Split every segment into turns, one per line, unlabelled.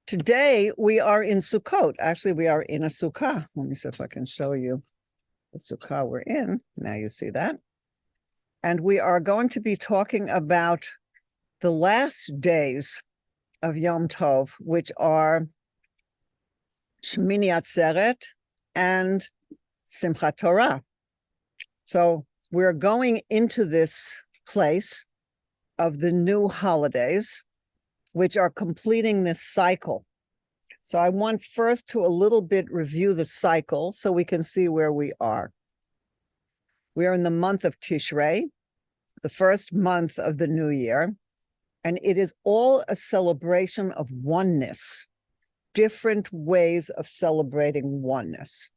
Today we are in Sukkot. Actually, we are in a sukkah. Let me see if I can show you the sukkah we're in. Now you see that. And we are going to be talking about the last days of Yom Tov, which are Shemini Atzeret and Simchat Torah. So we're going into this place of the new holidays, which are completing this cycle. So I want first to a little bit review the cycle so we can see where we are. We are in the month of Tishrei, the first month of the new year, and it is all a celebration of oneness, different ways of celebrating oneness.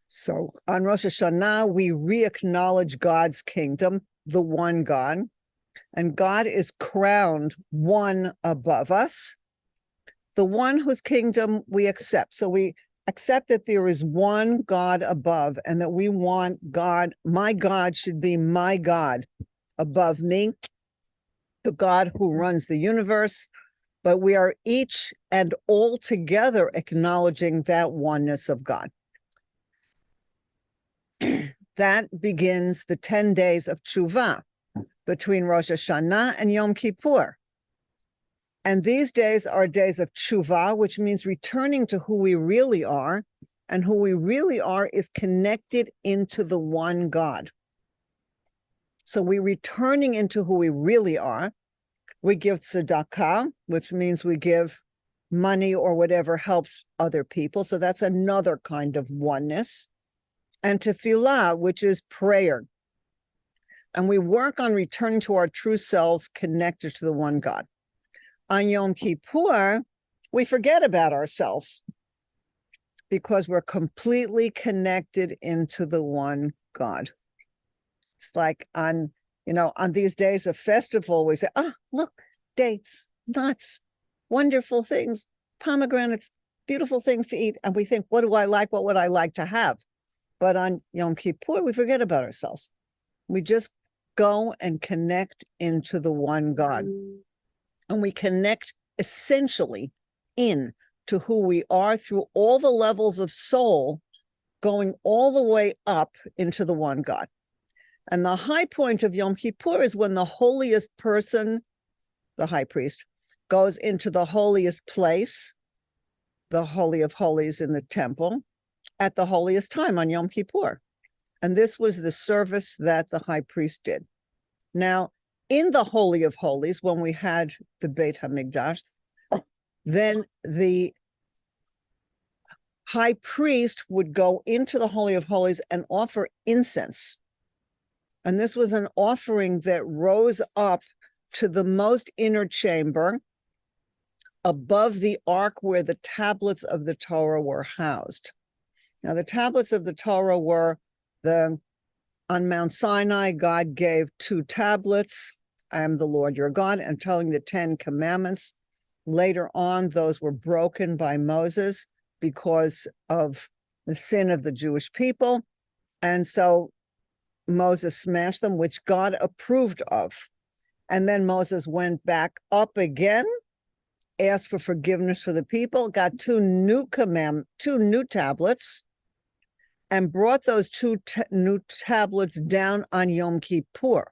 So on Rosh Hashanah, we re-acknowledge God's kingdom, the one God, and God is crowned one above us, the one whose kingdom we accept. So we accept that there is one God above and that we want God, my God should be my God above me, the God who runs the universe, but we are each and all together acknowledging that oneness of God. That begins the 10 days of Teshuvah between Rosh Hashanah and Yom Kippur. And these days are days of Teshuvah, which means returning to who we really are. And who we really are is connected into the one God. So we're returning into who we really are. We give tzedakah, which means we give money or whatever helps other people. So that's another kind of oneness. And tefillah, which is prayer. And we work on returning to our true selves connected to the one God. On Yom Kippur, we forget about ourselves because we're completely connected into the one God. It's like on these days of festival, we say, oh, look, dates, nuts, wonderful things, pomegranates, beautiful things to eat. And we think, what do I like? What would I like to have? But on Yom Kippur, we forget about ourselves. We just go and connect into the one God. And we connect essentially in to who we are through all the levels of soul, going all the way up into the one God. And the high point of Yom Kippur is when the holiest person, the high priest, goes into the holiest place, the Holy of Holies in the temple, at the holiest time on Yom Kippur. And this was the service that the high priest did. Now, in the Holy of Holies, when we had the Beit HaMikdash, then the high priest would go into the Holy of Holies and offer incense. And this was an offering that rose up to the most inner chamber above the ark where the tablets of the Torah were housed. Now, the tablets of the Torah were on Mount Sinai, God gave 2 tablets, I am the Lord your God, and telling the 10 commandments. Later on, those were broken by Moses because of the sin of the Jewish people. And so Moses smashed them, which God approved of. And then Moses went back up again, asked for forgiveness for the people, got 2 new tablets, and brought those 2 new tablets down on Yom Kippur.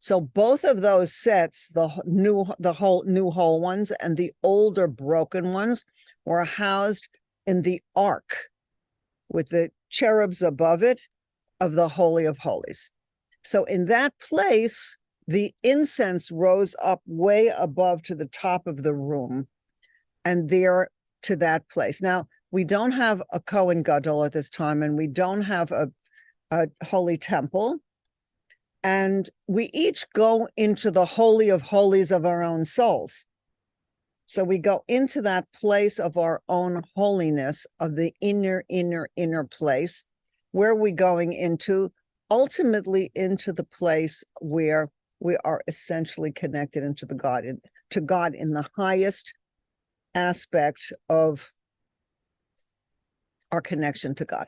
So both of those sets, the whole ones and the older broken ones, were housed in the ark with the cherubs above it of the Holy of Holies. So in that place, the incense rose up way above to the top of the room, and there to that place. Now, we don't have a Kohen Gadol at this time, and we don't have a holy temple. And we each go into the Holy of Holies of our own souls. So we go into that place of our own holiness, of the inner place. Where are we going into? Ultimately into the place where we are essentially connected into to God in the highest aspect of our connection to God.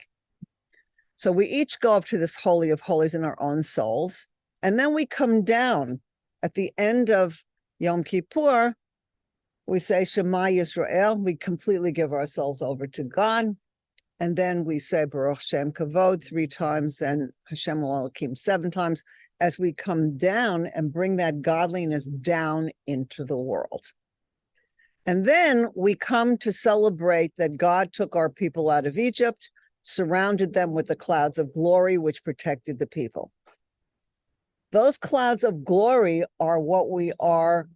So we each go up to this Holy of Holies in our own souls, and then we come down at the end of Yom Kippur we say Shema Yisrael, we completely give ourselves over to God. And then we say Baruch Shem Kavod 3 times and Hashem Elohim 7 times as we come down and bring that godliness down into the world. And then we come to celebrate that God took our people out of Egypt, surrounded them with the clouds of glory, which protected the people. Those clouds of glory are what we are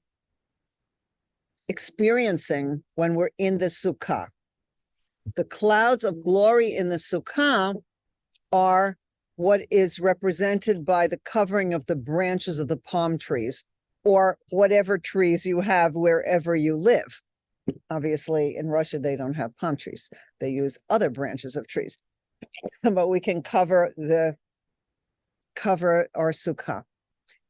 experiencing when we're in the Sukkah. The clouds of glory in the Sukkah are what is represented by the covering of the branches of the palm trees, or whatever trees you have wherever you live. Obviously, in Russia, they don't have palm trees. They use other branches of trees. But we can cover our Sukkah.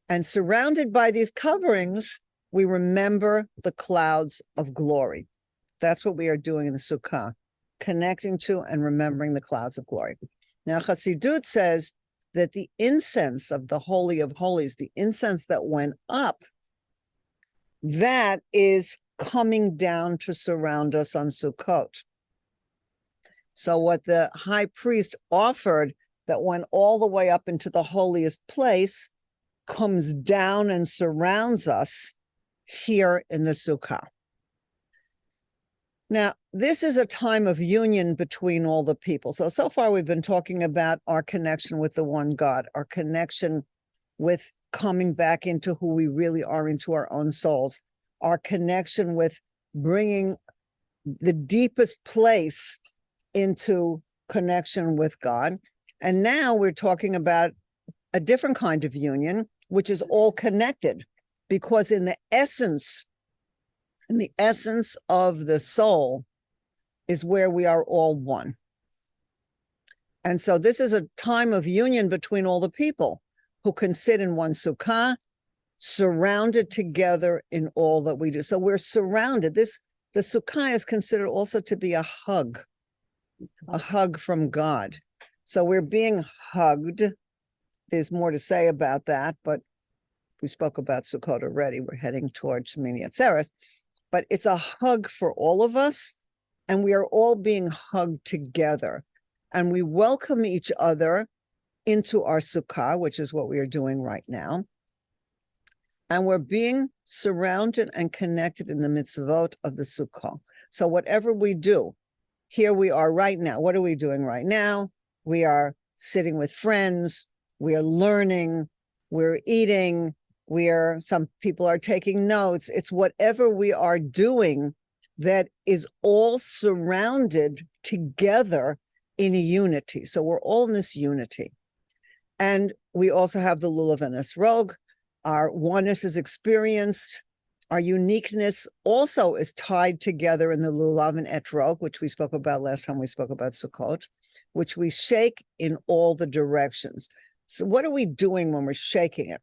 And surrounded by these coverings, we remember the clouds of glory. That's what we are doing in the Sukkah, connecting to and remembering the clouds of glory. Now, Chassidus says that the incense of the Holy of Holies, the incense that went up, that is coming down to surround us on Sukkot. So what the high priest offered that went all the way up into the holiest place comes down and surrounds us here in the Sukkah. Now, this is a time of union between all the people. So far we've been talking about our connection with the one God, our connection with coming back into who we really are, into our own souls, our connection with bringing the deepest place into connection with God. And now we're talking about a different kind of union, which is all connected, because in the essence of the soul is where we are all one. And so this is a time of union between all the people who can sit in one sukkah, surrounded together in all that we do. So we're surrounded. The sukkah is considered also to be a hug from God. So we're being hugged. There's more to say about that, but we spoke about Sukkot already. We're heading toward Shemini Atzeret. But it's a hug for all of us, and we are all being hugged together. And we welcome each other into our sukkah, which is what we are doing right now. And we're being surrounded and connected in the mitzvot of the sukkah. So whatever we do, here we are right now. What are we doing right now? We are sitting with friends. We are learning. We're eating. Some people are taking notes. It's whatever we are doing that is all surrounded together in a unity. So we're all in this unity. And we also have the lulav and esrog. Our oneness is experienced. Our uniqueness also is tied together in the lulav and etrog, which we spoke about last time we spoke about Sukkot, which we shake in all the directions. So what are we doing when we're shaking it?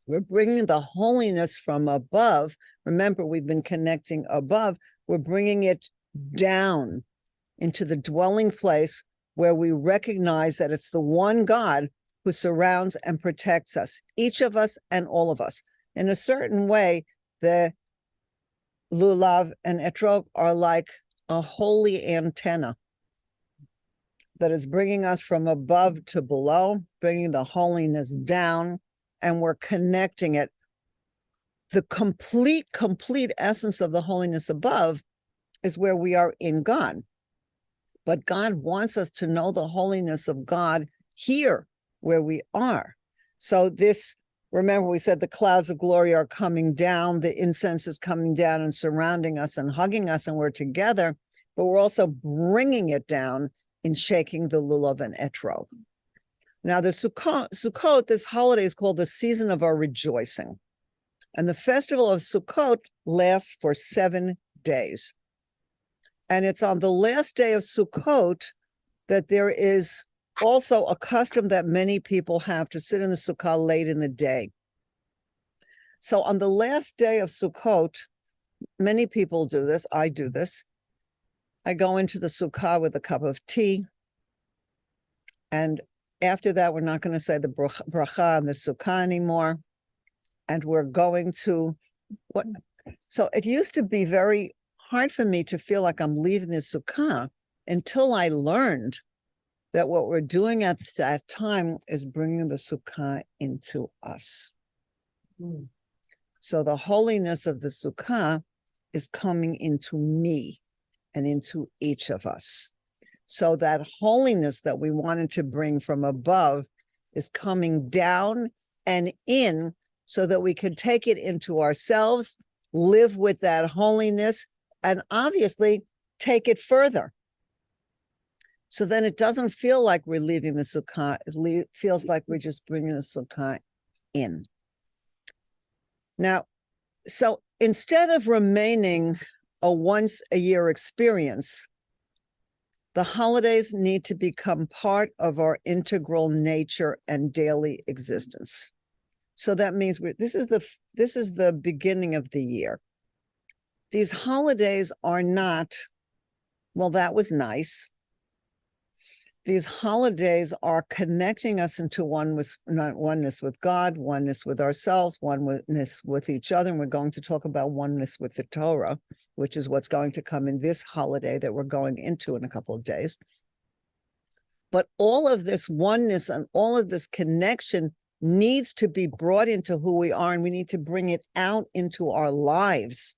We're bringing the holiness from above. Remember, we've been connecting above. We're bringing it down into the dwelling place where we recognize that it's the one God who surrounds and protects us, each of us and all of us. In a certain way, the lulav and etrog are like a holy antenna that is bringing us from above to below, bringing the holiness down, and we're connecting it. The complete essence of the holiness above is where we are in God. But God wants us to know the holiness of God here, where we are. So remember we said the clouds of glory are coming down, the incense is coming down and surrounding us and hugging us, and we're together, but we're also bringing it down in shaking the lulav and etrog. Now, the Sukkot, this holiday is called the season of our rejoicing. And the festival of Sukkot lasts for 7 days. And it's on the last day of Sukkot that there is also a custom that many people have to sit in the Sukkah late in the day. So on the last day of Sukkot, many people do this. I do this. I go into the Sukkah with a cup of tea, and after that, we're not going to say the bracha on the sukkah anymore. And we're going to, So it used to be very hard for me to feel like I'm leaving the sukkah until I learned that what we're doing at that time is bringing the sukkah into us. Mm. So the holiness of the sukkah is coming into me and into each of us. So that holiness that we wanted to bring from above is coming down and in so that we can take it into ourselves, live with that holiness, and obviously take it further. So then it doesn't feel like we're leaving the sukkah. It feels like we're just bringing the sukkah in. Now, so instead of remaining a once-a-year experience, the holidays need to become part of our integral nature and daily existence. So that means this is the beginning of the year. These holidays are not, well, that was nice. These holidays are connecting us into oneness with God, oneness with ourselves, oneness with each other. And we're going to talk about oneness with the Torah, which is what's going to come in this holiday that we're going into in a couple of days. But all of this oneness and all of this connection needs to be brought into who we are, and we need to bring it out into our lives.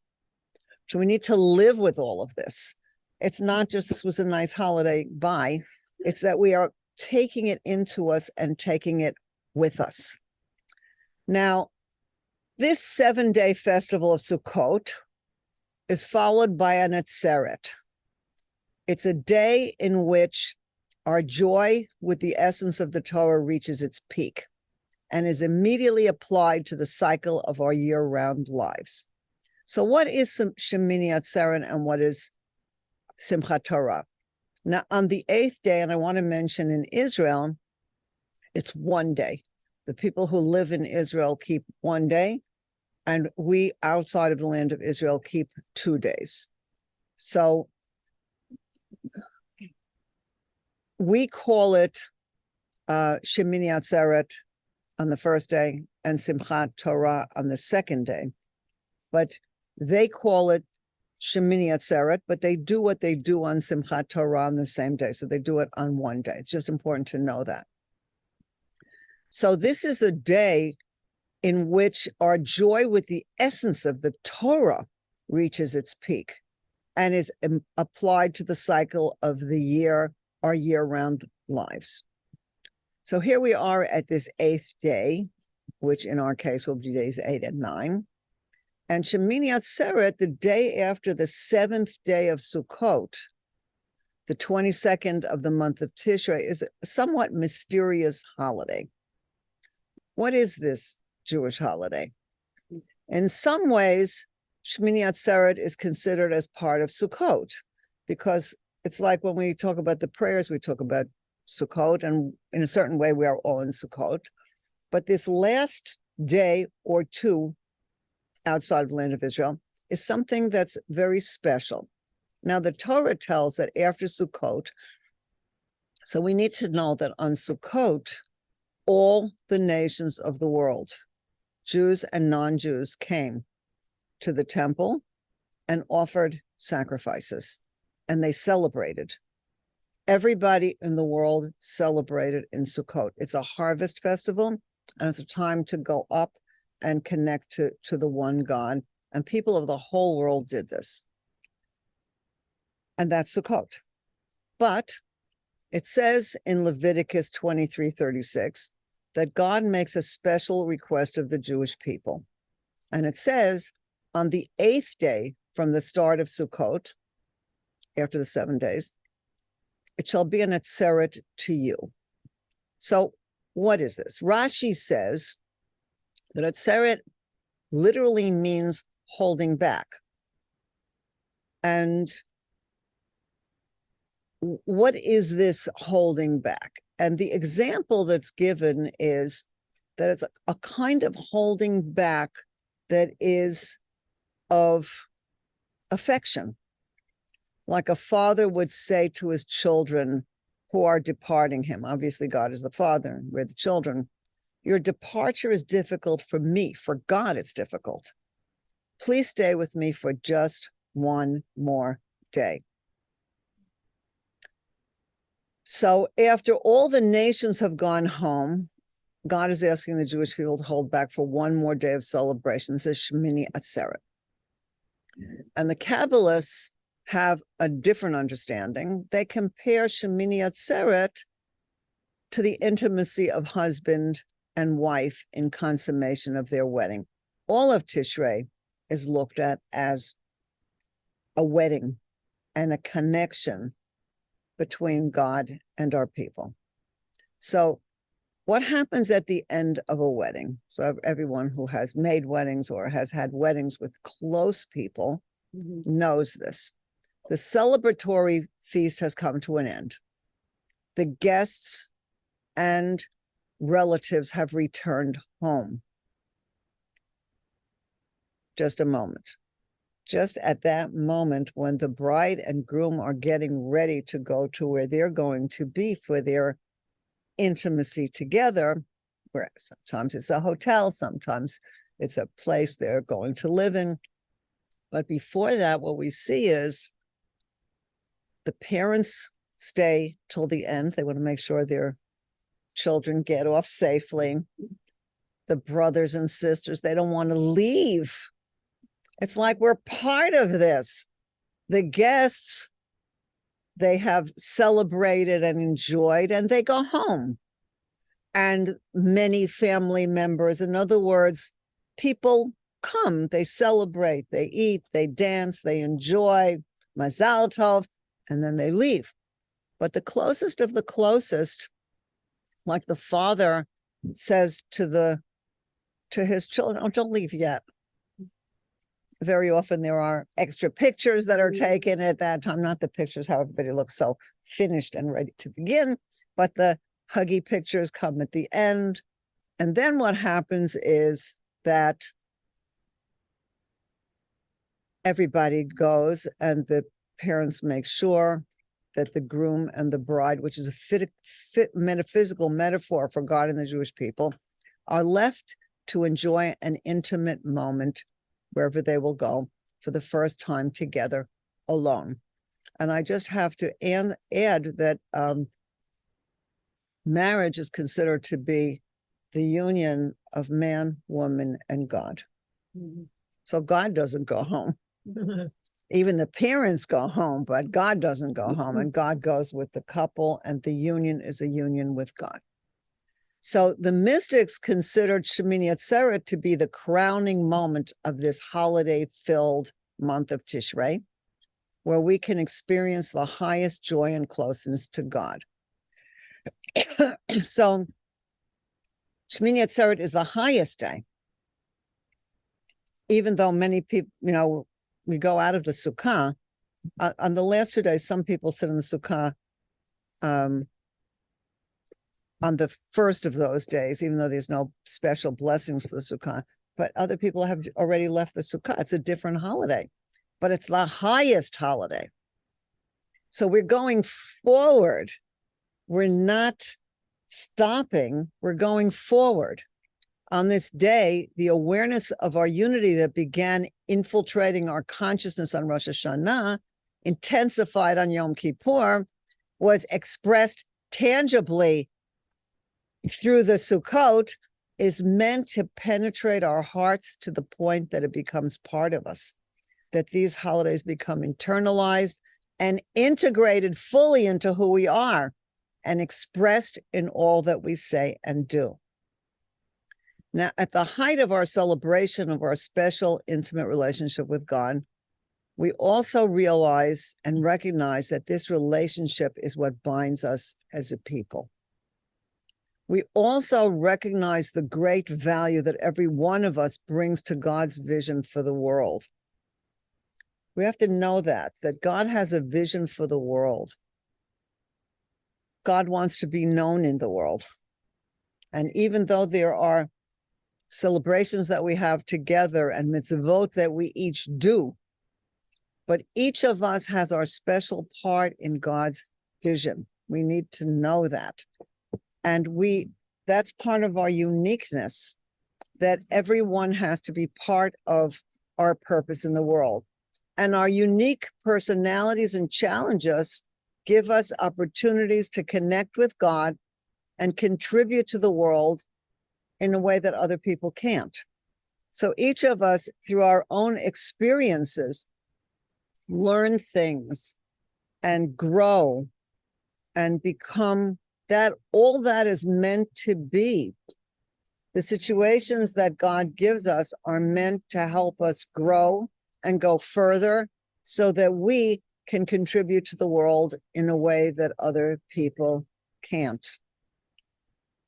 So we need to live with all of this. It's not just, this was a nice holiday, bye. It's that we are taking it into us and taking it with us. Now, this 7-day festival of Sukkot is followed by an Atzeret. It's a day in which our joy with the essence of the Torah reaches its peak and is immediately applied to the cycle of our year-round lives. So what is Shemini Atzeret and what is Simchat Torah? Now, on the 8th day, and I want to mention in Israel, it's 1 day. The people who live in Israel keep 1 day, and we outside of the land of Israel keep 2 days. So we call it Shemini Atzeret on the 1st day and Simchat Torah on the 2nd day. But they call it Shemini Atzeret, but they do what they do on Simchat Torah on the same day. So they do it on 1 day. It's just important to know that. So this is a day in which our joy with the essence of the Torah reaches its peak and is applied to the cycle of the year, our year-round lives. So here we are at this 8th day, which in our case will be days 8 and 9. And Shemini Atzeret, the day after the 7th day of Sukkot, the 22nd of the month of Tishrei, is a somewhat mysterious holiday. What is this Jewish holiday? In some ways, Shemini Atzeret is considered as part of Sukkot, because it's like when we talk about the prayers, we talk about Sukkot, and in a certain way, we are all in Sukkot. But this last day or two outside of the land of Israel is something that's very special. Now, the Torah tells that after Sukkot, so we need to know that on Sukkot, all the nations of the world, Jews and non-Jews, came to the temple and offered sacrifices, and they celebrated. Everybody in the world celebrated in Sukkot. It's a harvest festival, and it's a time to go up and connect to the one God. And people of the whole world did this. And that's Sukkot. But it says in Leviticus 23:36 that God makes a special request of the Jewish people. And it says, on the 8th day from the start of Sukkot, after the 7 days, it shall be an Atzeret to you. So what is this? Rashi says that Atzeret literally means holding back. And what is this holding back? And the example that's given is that it's a kind of holding back that is of affection. Like a father would say to his children who are departing him. Obviously, God is the father, we're the children. Your departure is difficult for me. For God, it's difficult. Please stay with me for just one more day. So after all the nations have gone home, God is asking the Jewish people to hold back for one more day of celebration. This is Shemini Atzeret. And the Kabbalists have a different understanding. They compare Shemini Atzeret to the intimacy of husband and wife in consummation of their wedding. All of Tishrei is looked at as a wedding and a connection between God and our people. So what happens at the end of a wedding? So everyone who has made weddings or has had weddings with close people knows this. The celebratory feast has come to an end. The guests and relatives have returned home. Just a moment. Just at that moment when the bride and groom are getting ready to go to where they're going to be for their intimacy together, where sometimes it's a hotel, sometimes it's a place they're going to live in. But before that, what we see is the parents stay till the end. They want to make sure their children get off safely. The brothers and sisters, they don't want to leave. It's like we're part of this. The guests, they have celebrated and enjoyed, and they go home. And many family members, in other words, people come, they celebrate, they eat, they dance, they enjoy, mazal tov, and then they leave. But the closest of the closest, like the father says to his children, oh, don't leave yet. Very often there are extra pictures that are taken at that time, not the pictures how everybody looks so finished and ready to begin, but the huggy pictures come at the end. And then what happens is that everybody goes and the parents make sure that the groom and the bride, which is a metaphysical metaphor for God and the Jewish people, are left to enjoy an intimate moment wherever they will go for the first time together alone. And I just have to add that marriage is considered to be the union of man, woman, and God. So God doesn't go home. Even the parents go home, but God doesn't go home, and God goes with the couple, and the union is a union with God. So the mystics considered Shemini Atzeret to be the crowning moment of this holiday-filled month of Tishrei, where we can experience the highest joy and closeness to God. So Shemini Atzeret is the highest day, even though many people, we go out of the sukkah. On the last 2 days, some people sit in the sukkah on the first of those days, even though there's no special blessings for the sukkah, but other people have already left the sukkah. It's a different holiday, but it's the highest holiday. So we're going forward. We're not stopping. We're going forward. On this day, the awareness of our unity that began infiltrating our consciousness on Rosh Hashanah, intensified on Yom Kippur, was expressed tangibly through the Sukkot, is meant to penetrate our hearts to the point that it becomes part of us, that these holidays become internalized and integrated fully into who we are and expressed in all that we say and do. Now, at the height of our celebration of our special, intimate relationship with God, we also realize and recognize that this relationship is what binds us as a people. We also recognize the great value that every one of us brings to God's vision for the world. We have to know that God has a vision for the world. God wants to be known in the world. And even though there are celebrations that we have together and mitzvot that we each do, but each of us has our special part in God's vision. We need to know that. And that's part of our uniqueness, that everyone has to be part of our purpose in the world. And our unique personalities and challenges give us opportunities to connect with God and contribute to the world in a way that other people can't. So each of us, through our own experiences, learn things and grow and become that. All that is meant to be. The situations that God gives us are meant to help us grow and go further so that we can contribute to the world in a way that other people can't.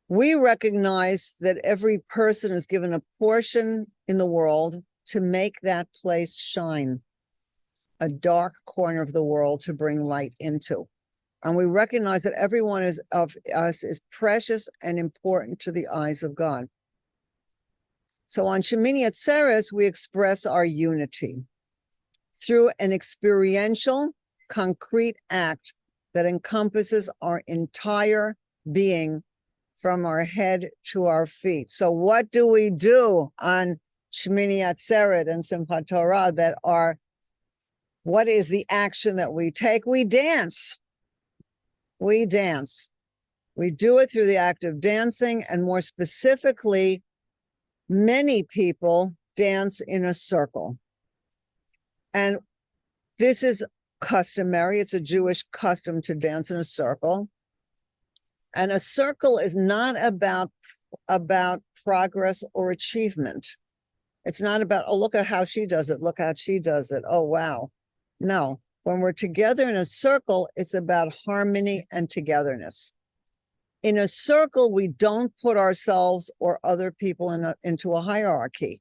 We recognize that every person is given a portion in the world to make that place shine, a dark corner of the world to bring light into. And we recognize that everyone of us is precious and important to the eyes of God. So on Shemini Atzeret, we express our unity through an experiential, concrete act that encompasses our entire being from our head to our feet. So what do we do on Shemini Atzeret and Simchat Torah what is the action that we take? We dance. We dance. We do it through the act of dancing, and more specifically, many people dance in a circle. And this is customary. It's a Jewish custom to dance in a circle. And a circle is not about progress or achievement. It's not about, oh, look at how she does it. Look how she does it. Oh, wow. No, when we're together in a circle, it's about harmony and togetherness. In a circle, we don't put ourselves or other people into a hierarchy.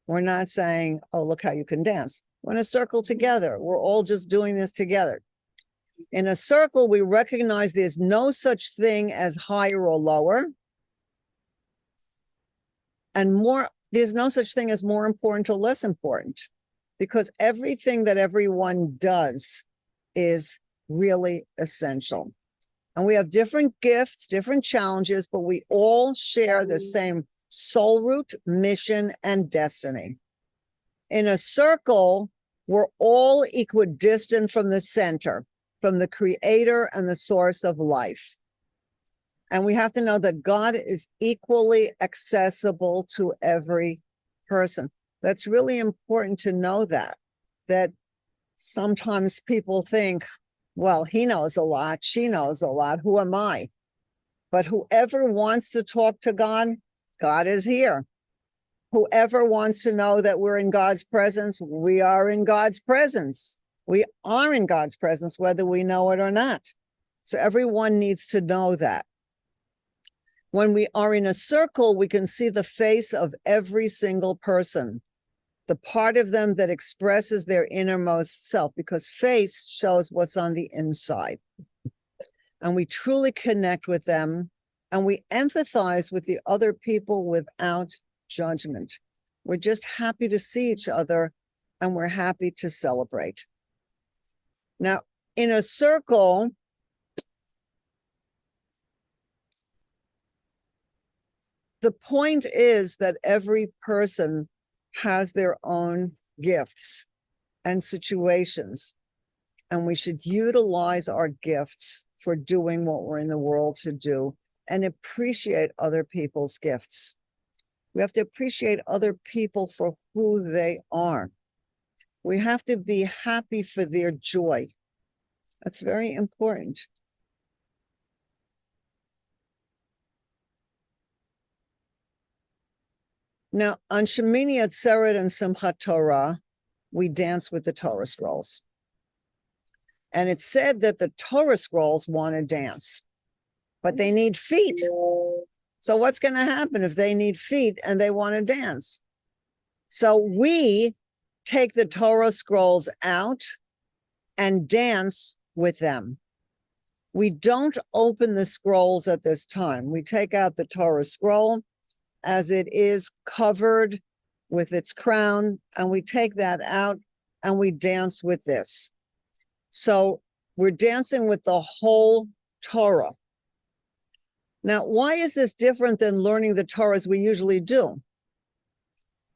We're not saying, oh, look how you can dance. We're in a circle together. We're all just doing this together. In a circle, we recognize there's no such thing as higher or lower. And there's no such thing as more important or less important, because everything that everyone does is really essential. And we have different gifts, different challenges, but we all share the same soul root, mission, and destiny. In a circle, we're all equidistant from the center, from the creator and the source of life. And we have to know that God is equally accessible to every person. That's really important to know that sometimes people think, well, he knows a lot, she knows a lot, who am I? But whoever wants to talk to God, God is here. Whoever wants to know that we're in God's presence, we are in God's presence. We are in God's presence, whether we know it or not. So everyone needs to know that. When we are in a circle, we can see the face of every single person, the part of them that expresses their innermost self, because face shows what's on the inside. And we truly connect with them, and we empathize with the other people without judgment. We're just happy to see each other, and we're happy to celebrate. Now, in a circle, the point is that every person has their own gifts and situations, and we should utilize our gifts for doing what we're in the world to do and appreciate other people's gifts. We have to appreciate other people for who they are. We have to be happy for their joy. That's very important. Now, on Shemini Atzeret and Simchat Torah, we dance with the Torah scrolls. And it's said that the Torah scrolls want to dance, but they need feet. So what's going to happen if they need feet and they want to dance? So we take the Torah scrolls out and dance with them. We don't open the scrolls at this time. We take out the Torah scroll as it is covered with its crown, and we take that out and we dance with this. So we're dancing with the whole Torah. Now, why is this different than learning the Torah as we usually do?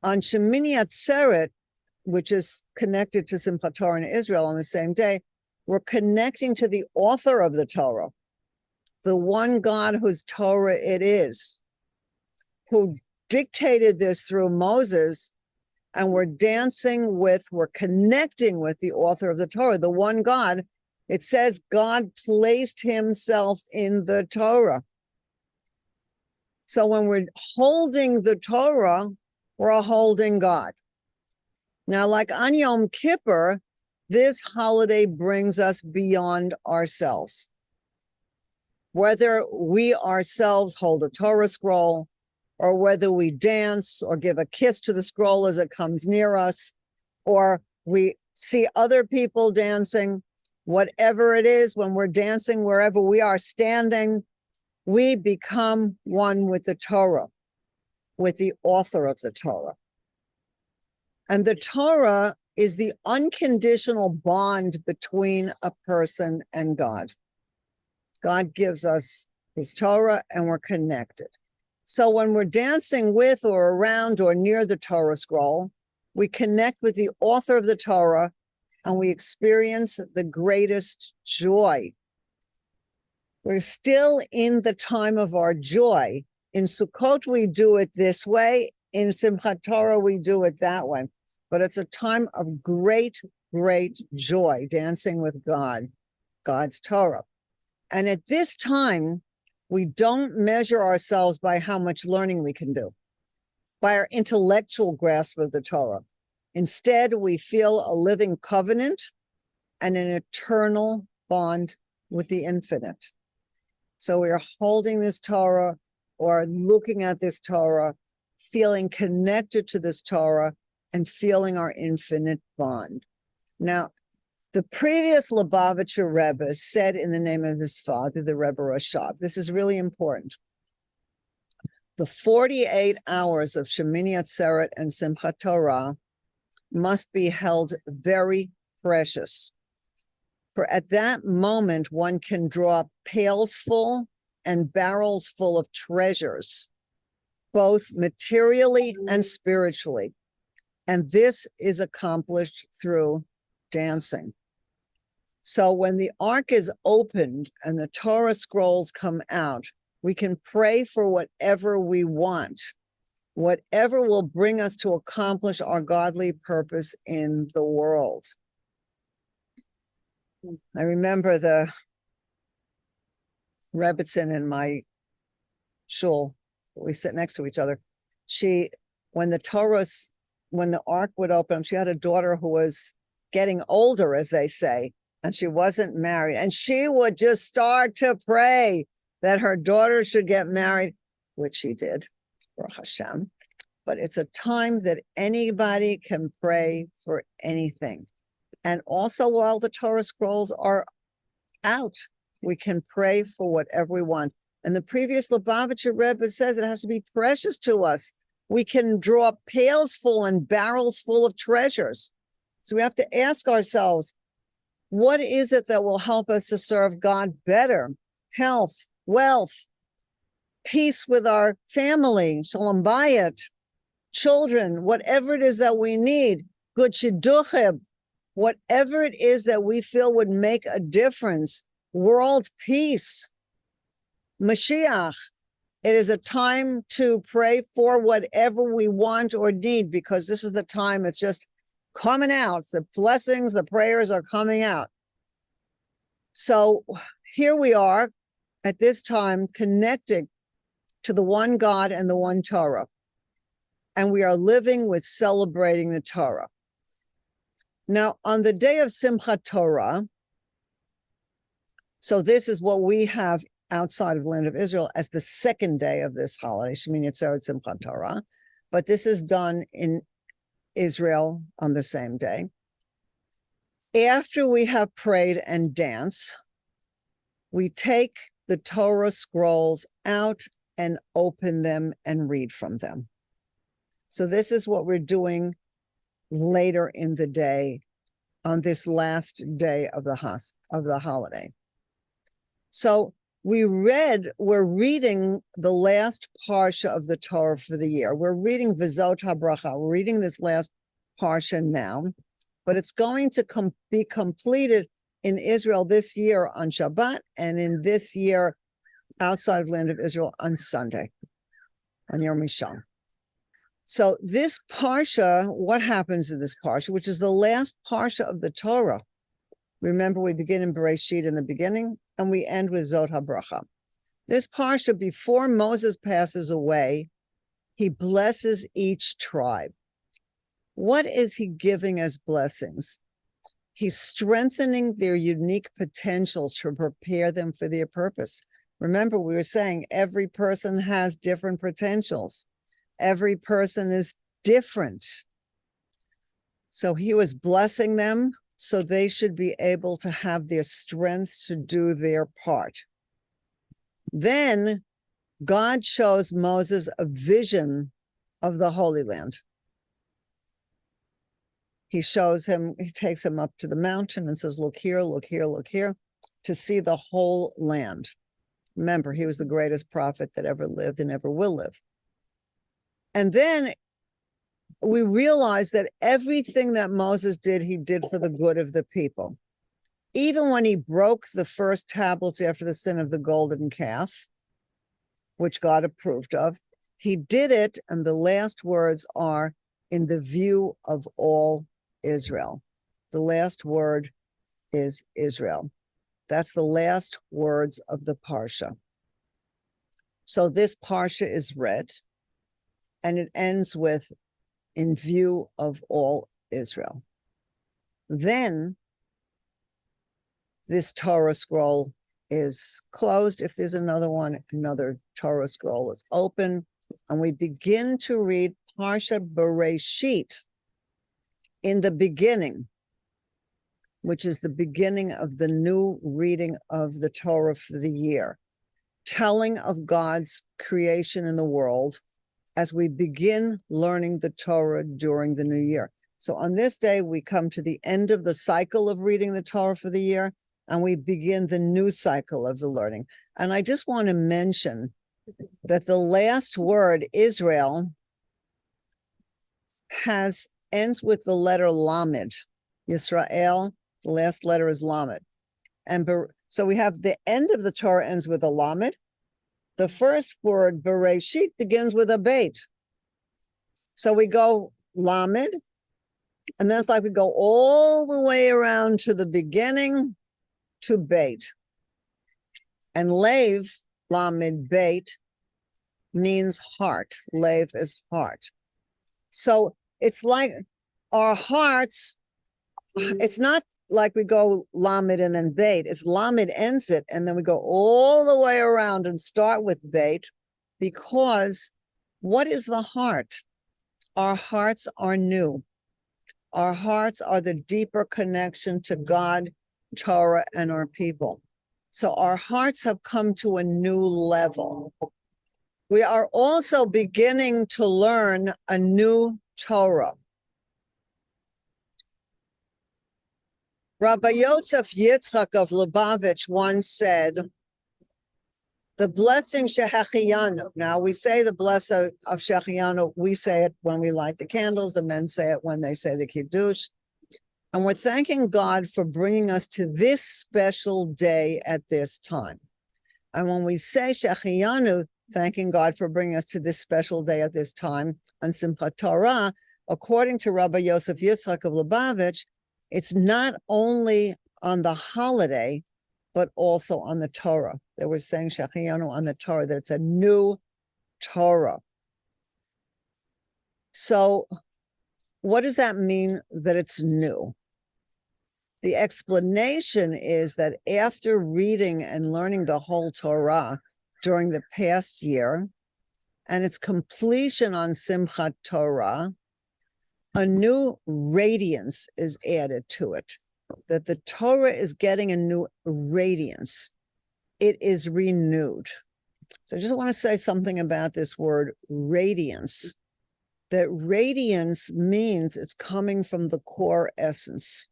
On Shemini Atzeret, which is connected to Simchat Torah in Israel on the same day, we're connecting to the author of the Torah, the one God whose Torah it is, who dictated this through Moses, and we're connecting with the author of the Torah, the one God. It says God placed himself in the Torah. So when we're holding the Torah, we're holding God. Now, like on Yom Kippur, this holiday brings us beyond ourselves. Whether we ourselves hold a Torah scroll, or whether we dance or give a kiss to the scroll as it comes near us, or we see other people dancing, whatever it is, when we're dancing, wherever we are standing, we become one with the Torah, with the author of the Torah. And the Torah is the unconditional bond between a person and God. God gives us his Torah and we're connected. So when we're dancing with or around or near the Torah scroll, we connect with the author of the Torah and we experience the greatest joy. We're still in the time of our joy. In Sukkot, we do it this way. In Simchat Torah, we do it that way. But it's a time of great, great joy, dancing with God, God's Torah. And at this time, we don't measure ourselves by how much learning we can do, by our intellectual grasp of the Torah. Instead, we feel a living covenant and an eternal bond with the infinite. So we are holding this Torah or looking at this Torah, feeling connected to this Torah and feeling our infinite bond. Now, the previous Lubavitcher Rebbe said in the name of his father, the Rebbe Rashab, this is really important. The 48 hours of Shemini Atzeret and Simchat Torah must be held very precious. For at that moment, one can draw pails full and barrels full of treasures, both materially and spiritually. And this is accomplished through dancing. So when the ark is opened and the Torah scrolls come out, we can pray for whatever we want, whatever will bring us to accomplish our godly purpose in the world. I remember the Rebbitzin in my shul, we sit next to each other. When the ark would open, she had a daughter who was getting older, as they say, and she wasn't married. And she would just start to pray that her daughter should get married, which she did, Baruch Hashem. But it's a time that anybody can pray for anything. And also while the Torah scrolls are out, we can pray for whatever we want. And the previous Lubavitcher Rebbe says it has to be precious to us. We can draw pails full and barrels full of treasures. So we have to ask ourselves, what is it that will help us to serve God better? Health, wealth, peace with our family, shalom bayit, children, whatever it is that we need, good shidduchim, whatever it is that we feel would make a difference, world peace, Mashiach. It is a time to pray for whatever we want or need, because this is the time it's just coming out. The blessings, the prayers are coming out. So here we are at this time connected to the one God and the one Torah. And we are living with celebrating the Torah. Now, on the day of Simchat Torah, so this is what we have outside of the land of Israel as the second day of this holiday, Shemini Atzeret Simchat Torah, but this is done in Israel on the same day. After we have prayed and danced, we take the Torah scrolls out and open them and read from them. So this is what we're doing later in the day on this last day of the holiday. So we're reading the last parsha of the Torah for the year. We're reading Vizot HaBracha. We're reading this last parsha now, but it's going to be completed in Israel this year on Shabbat, and in this year outside of land of Israel on Sunday, on Yom Rishon. So this parsha, what happens in this parsha, which is the last parsha of the Torah? Remember, we begin in Bereshit in the beginning, and we end with Zot HaBracha. This parsha, before Moses passes away, he blesses each tribe. What is he giving as blessings? He's strengthening their unique potentials to prepare them for their purpose. Remember, we were saying every person has different potentials. Every person is different. So he was blessing them so they should be able to have their strengths to do their part. Then God shows Moses a vision of the Holy Land. He shows him, he takes him up to the mountain and says, look here, look here, look here, to see the whole land. Remember, he was the greatest prophet that ever lived and ever will live. And then we realize that everything that Moses did, he did for the good of the people. Even when he broke the first tablets after the sin of the golden calf, which God approved of, he did it, and the last words are, in the view of all Israel. The last word is Israel. That's the last words of the parsha. So this parsha is read, and it ends with, in view of all Israel. Then this Torah scroll is closed. If there's another one, another Torah scroll is open, and we begin to read Parsha Bereshit in the beginning, which is the beginning of the new reading of the Torah for the year, telling of God's creation in the world as we begin learning the Torah during the new year. So on this day, we come to the end of the cycle of reading the Torah for the year, and we begin the new cycle of the learning. And I just want to mention that the last word, Israel, ends with the letter Lamed. Yisrael, the last letter is Lamed. And so we have the end of the Torah ends with a Lamed. The first word, Bereshit, begins with a Beit. So we go Lamed, and then it's like we go all the way around to the beginning to Beit. And Lev, Lamed, Beit, means heart. Lev is heart. So it's like our hearts, it's not like we go Lamed and then Beit. It's Lamed ends it, and then we go all the way around and start with Beit, because what is the heart? Our hearts are new. Our hearts are the deeper connection to God, Torah, and our people. So our hearts have come to a new level. We are also beginning to learn a new Torah. Rabbi Yosef Yitzchak of Lubavitch once said, the blessing Shehechiyanu. Now we say the blessing of Shehechiyanu, we say it when we light the candles, the men say it when they say the Kiddush. And we're thanking God for bringing us to this special day at this time. And when we say Shehechiyanu, thanking God for bringing us to this special day at this time on Simchat Torah, according to Rabbi Yosef Yitzchak of Lubavitch, it's not only on the holiday, but also on the Torah. They were saying Shehechiyanu on the Torah, that it's a new Torah. So what does that mean that it's new? The explanation is that after reading and learning the whole Torah during the past year, and its completion on Simchat Torah, a new radiance is added to it, that the Torah is getting a new radiance. It is renewed. So I just want to say something about this word radiance. That radiance means it's coming from the core essence.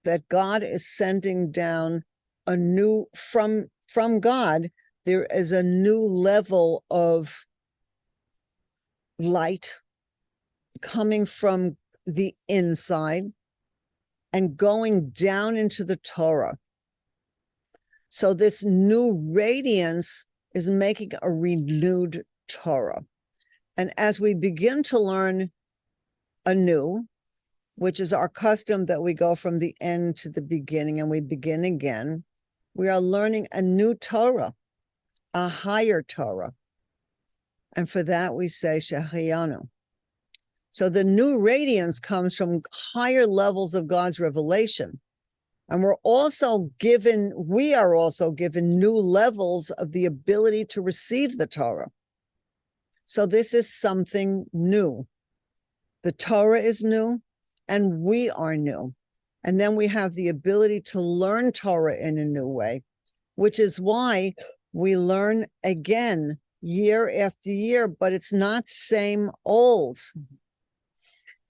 That God is sending down a new, from God, there is a new level of light coming from the inside and going down into the Torah. So this new radiance is making a renewed Torah. And as we begin to learn anew, which is our custom that we go from the end to the beginning and we begin again, we are learning a new Torah, a higher Torah. And for that we say Shechianu. So the new radiance comes from higher levels of God's revelation. And we are also given new levels of the ability to receive the Torah. So this is something new. The Torah is new and we are new. And then we have the ability to learn Torah in a new way, which is why we learn again year after year, but it's not same old.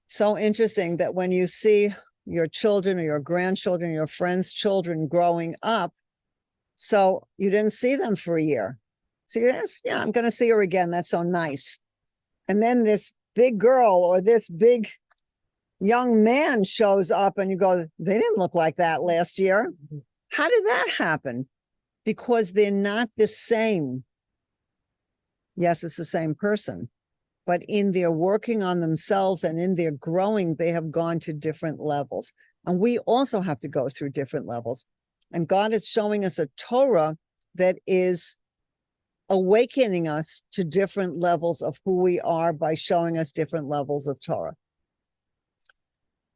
So interesting that when you see your children or your grandchildren, your friends' children growing up, so you didn't see them for a year. So yes, yeah, I'm going to see her again. That's so nice. And then this big girl or this big young man shows up and you go, they didn't look like that last year. How did that happen? Because they're not the same. Yes, it's the same person, but in their working on themselves and in their growing, they have gone to different levels. And we also have to go through different levels. And God is showing us a Torah that is awakening us to different levels of who we are by showing us different levels of Torah.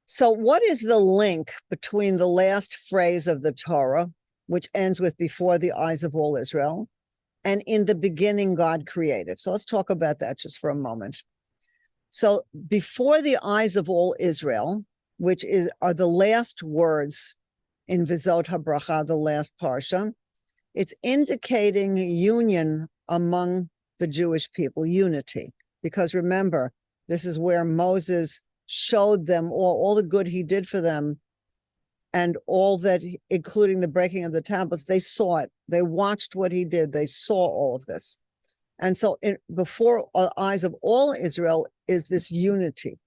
So what is the link between the last phrase of the Torah, which ends with before the eyes of all Israel, and in the beginning God created? So let's talk about that just for a moment. So before the eyes of all Israel, which are the last words in Vizot HaBracha, the last parsha, it's indicating union among the Jewish people, unity. Because remember, this is where Moses showed them all the good he did for them and all that, including the breaking of the tablets. They saw it. They watched what he did. They saw all of this. And so before the eyes of all Israel is this unity.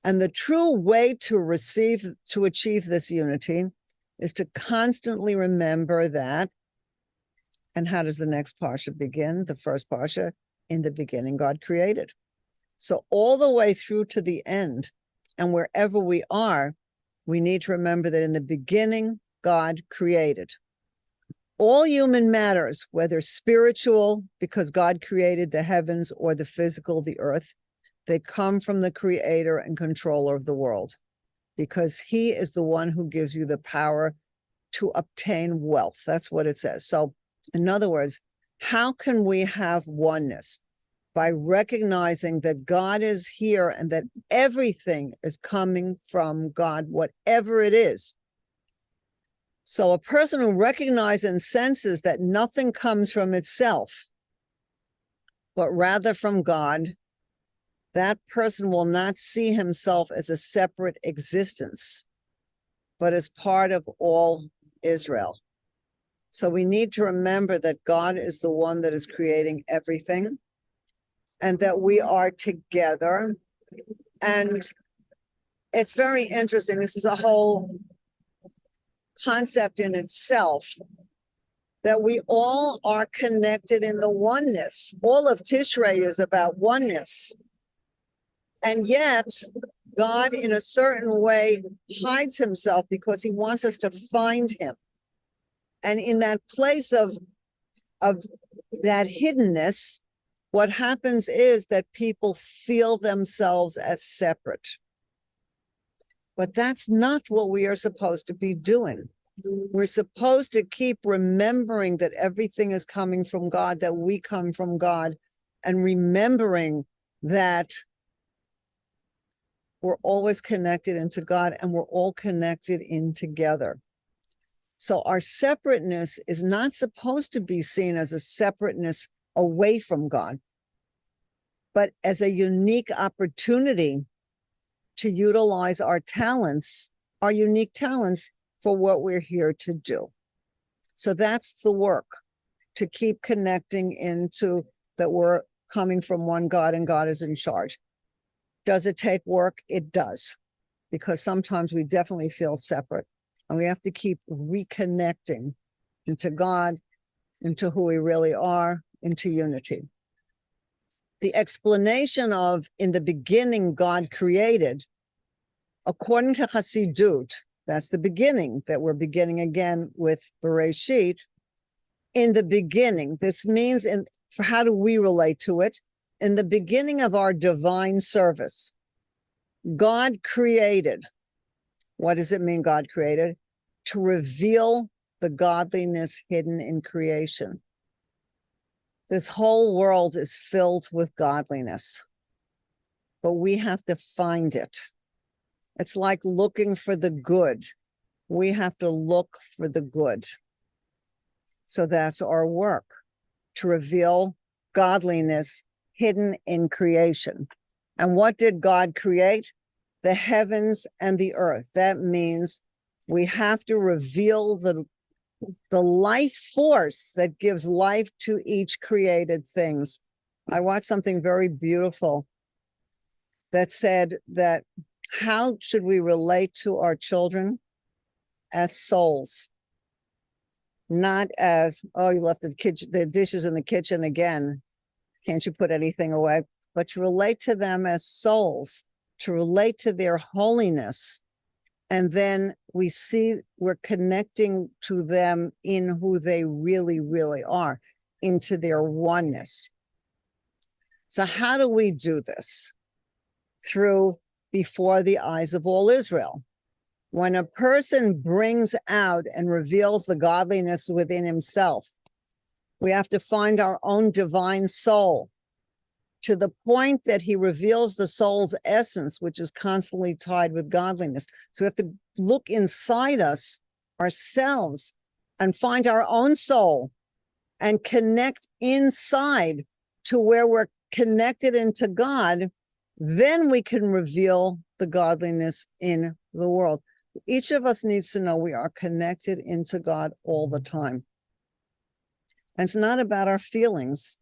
And the true way to achieve this unity is to constantly remember that. And how does the next parsha begin? The first parsha, in the beginning, God created. So all the way through to the end, and wherever we are, we need to remember that in the beginning, God created. All human matters, whether spiritual, because God created the heavens, or the physical, the earth, they come from the creator and controller of the world, because he is the one who gives you the power to obtain wealth. That's what it says. So in other words, how can we have oneness? By recognizing that God is here and that everything is coming from God, whatever it is. So a person who recognizes and senses that nothing comes from itself, but rather from God, that person will not see himself as a separate existence, but as part of all Israel. So we need to remember that God is the one that is creating everything, and that we are together. And it's very interesting. This is a whole concept in itself, that we all are connected in the oneness. All of Tishrei is about oneness. And yet, God, in a certain way, hides himself because he wants us to find him. And in that place of that hiddenness, what happens is that people feel themselves as separate. But that's not what we are supposed to be doing. We're supposed to keep remembering that everything is coming from God, that we come from God, and remembering that we're always connected into God and we're all connected in together. So our separateness is not supposed to be seen as a separateness away from God, but as a unique opportunity to utilize our talents, our unique talents, for what we're here to do. So that's the work, to keep connecting into that we're coming from one God and God is in charge. Does it take work? It does. because sometimes we definitely feel separate, and we have to keep reconnecting into God, into who we really are, into unity. The explanation of in the beginning God created, according to Chassidut, that's the beginning that we're beginning again with Bereshit. In the beginning, this means for how do we relate to it? In the beginning of our divine service, God created. What does it mean God created? To reveal the godliness hidden in creation. This whole world is filled with godliness, but we have to find it. It's like looking for the good. We have to look for the good. So that's our work, to reveal godliness hidden in creation. And what did God create? The heavens and the earth. That means we have to reveal the life force that gives life to each created things. I watched something very beautiful that said that how should we relate to our children? As souls, not as, oh, you left the dishes in the kitchen again. Can't you put anything away? But to relate to them as souls, to relate to their holiness. And then we see we're connecting to them in who they really, really are, into their oneness. So how do we do this? Through before the eyes of all Israel. When a person brings out and reveals the godliness within himself, we have to find our own divine soul to the point that he reveals the soul's essence, which is constantly tied with godliness. So we have to look inside us, ourselves, and find our own soul and connect inside to where we're connected into God. Then we can reveal the godliness in the world. Each of us needs to know we are connected into God all the time. And it's not about our feelings.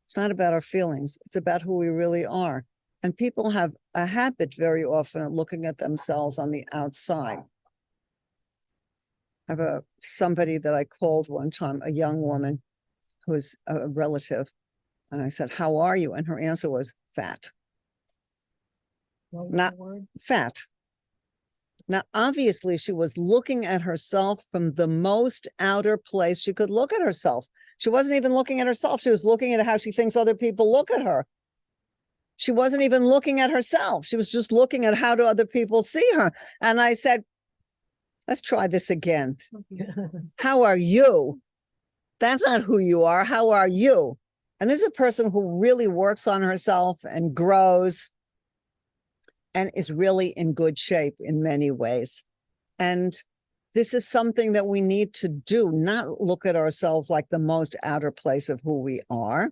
It's not about our feelings. It's about who we really are. And people have a habit very often of looking at themselves on the outside. I have somebody that I called one time, a young woman who's a relative. And I said, how are you? And her answer was fat. Not fat. Now, obviously, she was looking at herself from the most outer place she could look at herself. She wasn't even looking at herself. She was looking at how she thinks other people look at her. She wasn't even looking at herself. She was just looking at how do other people see her. And I said, let's try this again. How are you? That's not who you are. How are you? And this is a person who really works on herself and grows and is really in good shape in many ways. And this is something that we need to do, not look at ourselves like the most outer place of who we are,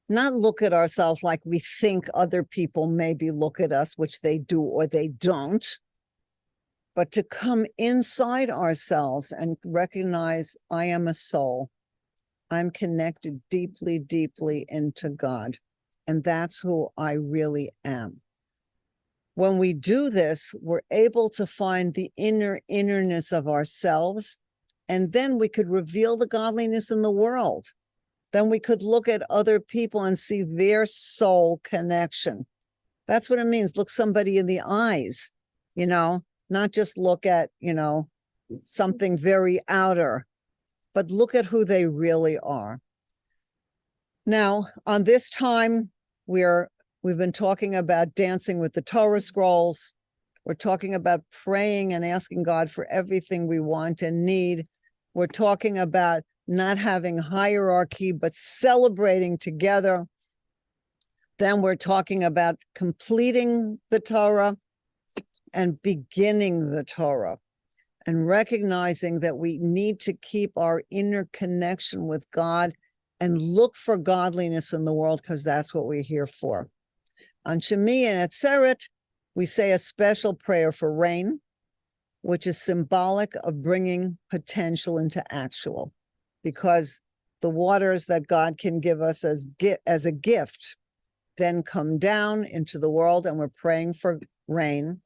not look at ourselves like we think other people maybe look at us, which they do or they don't, but to come inside ourselves and recognize I am a soul. I'm connected deeply, deeply into God. And that's who I really am. When we do this, we're able to find the innerness of ourselves, and then we could reveal the godliness in the world. Then we could look at other people and see their soul connection. That's what it means. Look somebody in the eyes, not just look at, something very outer, but look at who they really are. Now, on this time, we've been talking about dancing with the Torah scrolls. We're talking about praying and asking God for everything we want and need. We're talking about not having hierarchy, but celebrating together. Then we're talking about completing the Torah and beginning the Torah and recognizing that we need to keep our inner connection with God and look for godliness in the world, because that's what we're here for. On Shemini Atzeret, we say a special prayer for rain, which is symbolic of bringing potential into actual, because the waters that God can give us as a gift then come down into the world, and we're praying for rain.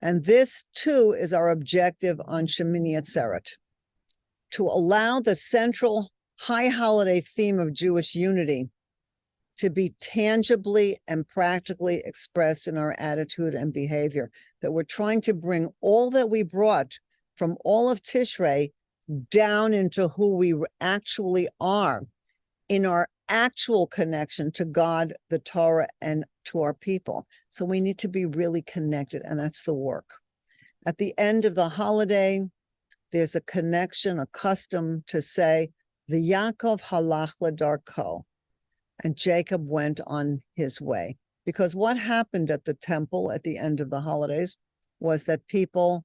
And this too is our objective on Shemini Atzeret, to allow the central high holiday theme of Jewish unity to be tangibly and practically expressed in our attitude and behavior, that we're trying to bring all that we brought from all of Tishrei down into who we actually are in our actual connection to God, the Torah, and to our people. So we need to be really connected, and that's the work. At the end of the holiday, there's a connection, a custom to say, V'Yaakov halach ledarko, and Jacob went on his way. Because what happened at the temple at the end of the holidays was that people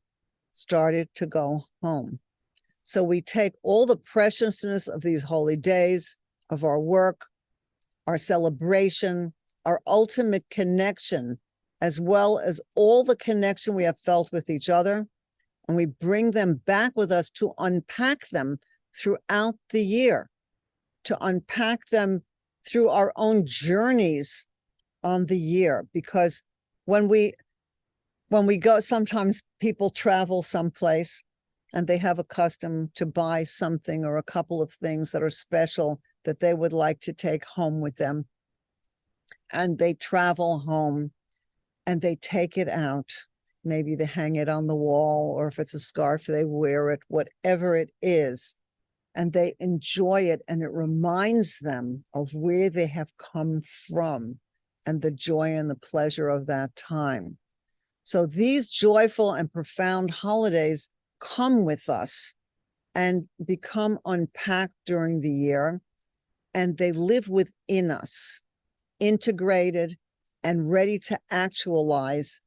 started to go home. So we take all the preciousness of these holy days, of our work, our celebration, our ultimate connection, as well as all the connection we have felt with each other, and we bring them back with us to unpack them throughout the year, to unpack them through our own journeys on the year. Because when we go, sometimes people travel someplace and they have a custom to buy something or a couple of things that are special that they would like to take home with them. And they travel home and they take it out. Maybe they hang it on the wall, or if it's a scarf, they wear it, whatever it is. And they enjoy it, and it reminds them of where they have come from and the joy and the pleasure of that time. So these joyful and profound holidays come with us and become unpacked during the year, and they live within us, integrated and ready to actualize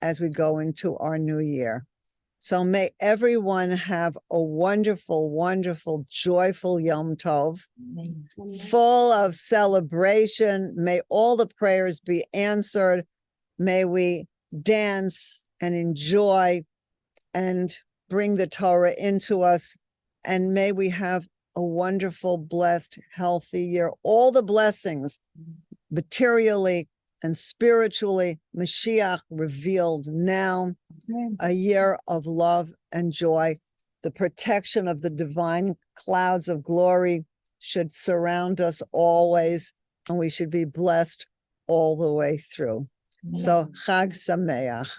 as we go into our new year. So may everyone have a wonderful, wonderful, joyful Yom Tov, full of celebration. May all the prayers be answered. May we dance and enjoy and bring the Torah into us. And may we have a wonderful, blessed, healthy year. All the blessings, materially and spiritually, Mashiach revealed now. A year of love and joy. The protection of the divine clouds of glory should surround us always, and we should be blessed all the way through. So, Chag Sameach.